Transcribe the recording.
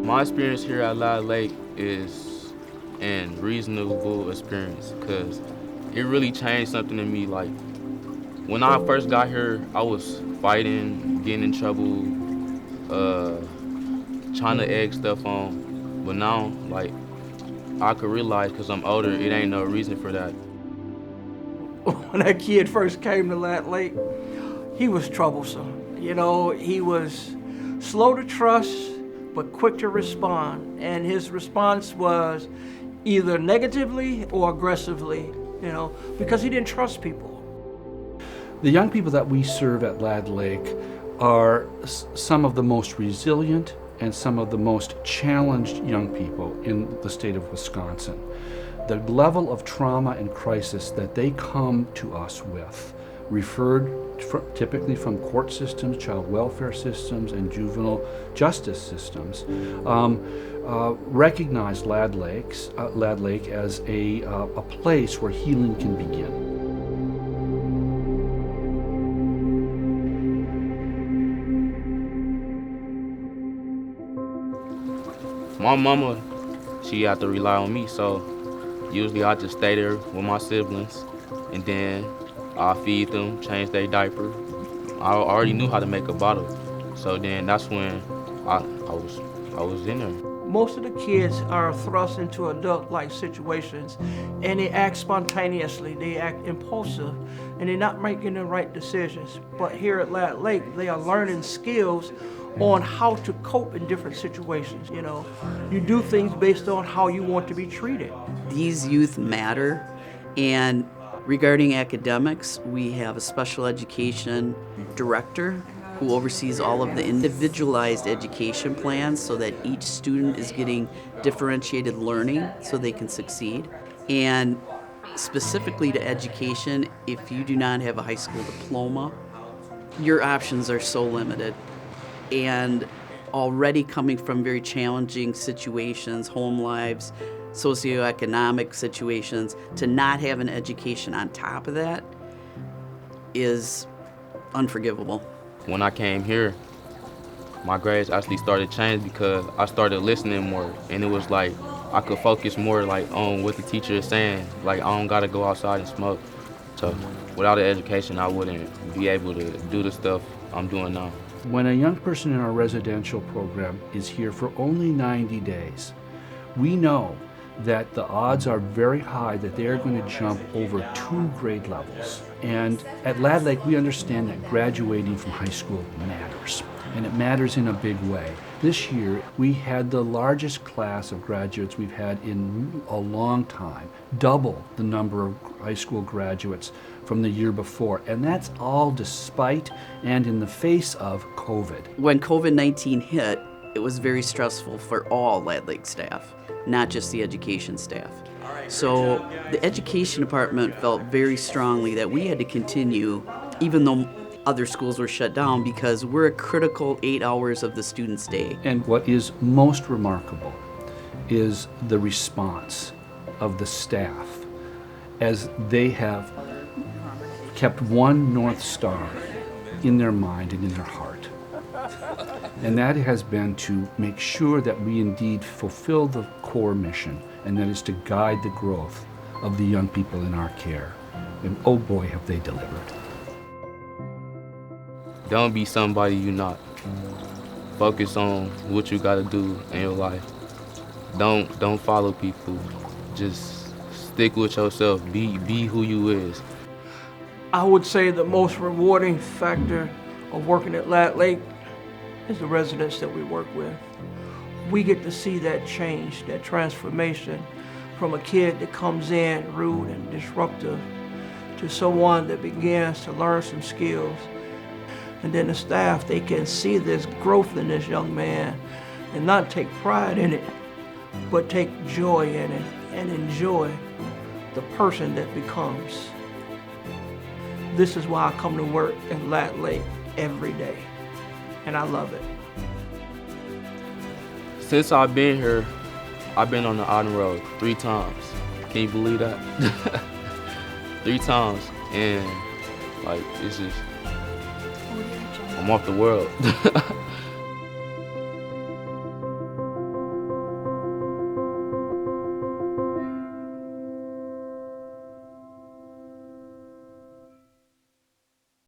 My experience here at Loud Lake is an reasonable experience because it really changed something in me. Like when I first got here, I was fighting, getting in trouble, uh, trying to egg stuff on. But now, like I could realize because I'm older, it ain't no reason for that. When that kid first came to Lat Lake, he was troublesome. You know, he was slow to trust, but quick to respond. And his response was either negatively or aggressively, you know, because he didn't trust people. The young people that we serve at Lad Lake are some of the most resilient and some of the most challenged young people in the state of Wisconsin. The level of trauma and crisis that they come to us with, referred typically from court systems, child welfare systems, and juvenile justice systems, recognize Lad Lake as a place where healing can begin. My mama, she had to rely on me, so usually I just stay there with my siblings, and then I feed them, change their diaper. I already knew how to make a bottle, so then that's when I was in there. Most of the kids are thrust into adult-like situations, and they act spontaneously, they act impulsive, and they're not making the right decisions. But here at Lad Lake, they are learning skills on how to cope in different situations. You know, you do things based on how you want to be treated. These youth matter, and regarding academics, we have a special education director who oversees all of the individualized education plans so that each student is getting differentiated learning so they can succeed. And specifically to education, if you do not have a high school diploma, your options are so limited. And already coming from very challenging situations, home lives, socioeconomic situations, to not have an education on top of that is unforgivable. When I came here, my grades actually started changing because I started listening more, and it was like I could focus more like on what the teacher is saying. Like I don't gotta go outside and smoke. So without an education, I wouldn't be able to do the stuff I'm doing now. When a young person in our residential program is here for only 90 days, we know that the odds are very high that they are going to jump over 2 grade levels. And at Lad Lake, we understand that graduating from high school matters, and it matters in a big way. This year, we had the largest class of graduates we've had in a long time, double the number of high school graduates from the year before, and that's all despite and in the face of COVID. When COVID-19 hit, it was very stressful for all Lad Lake staff, not just the education staff. So the education department felt very strongly that we had to continue, even though other schools were shut down, because we're a critical 8 hours of the student's day. And what is most remarkable is the response of the staff as they have kept one North Star in their mind and in their heart. And that has been to make sure that we indeed fulfill the core mission, and that is to guide the growth of the young people in our care. And oh boy, have they delivered. Don't be somebody you're not. Focus on what you gotta do in your life. Don't follow people. Just stick with yourself. Be who you is. I would say the most rewarding factor of working at Lad Lake is the residents that we work with. We get to see that change, that transformation from a kid that comes in rude and disruptive to someone that begins to learn some skills. And then the staff, they can see this growth in this young man and not take pride in it, but take joy in it and enjoy the person that becomes. This is why I come to work at Lad Lake every day, and I love it. Since I've been here, I've been on the honor roll 3 times. Can you believe that? 3 times, and like it's just, I'm off the world.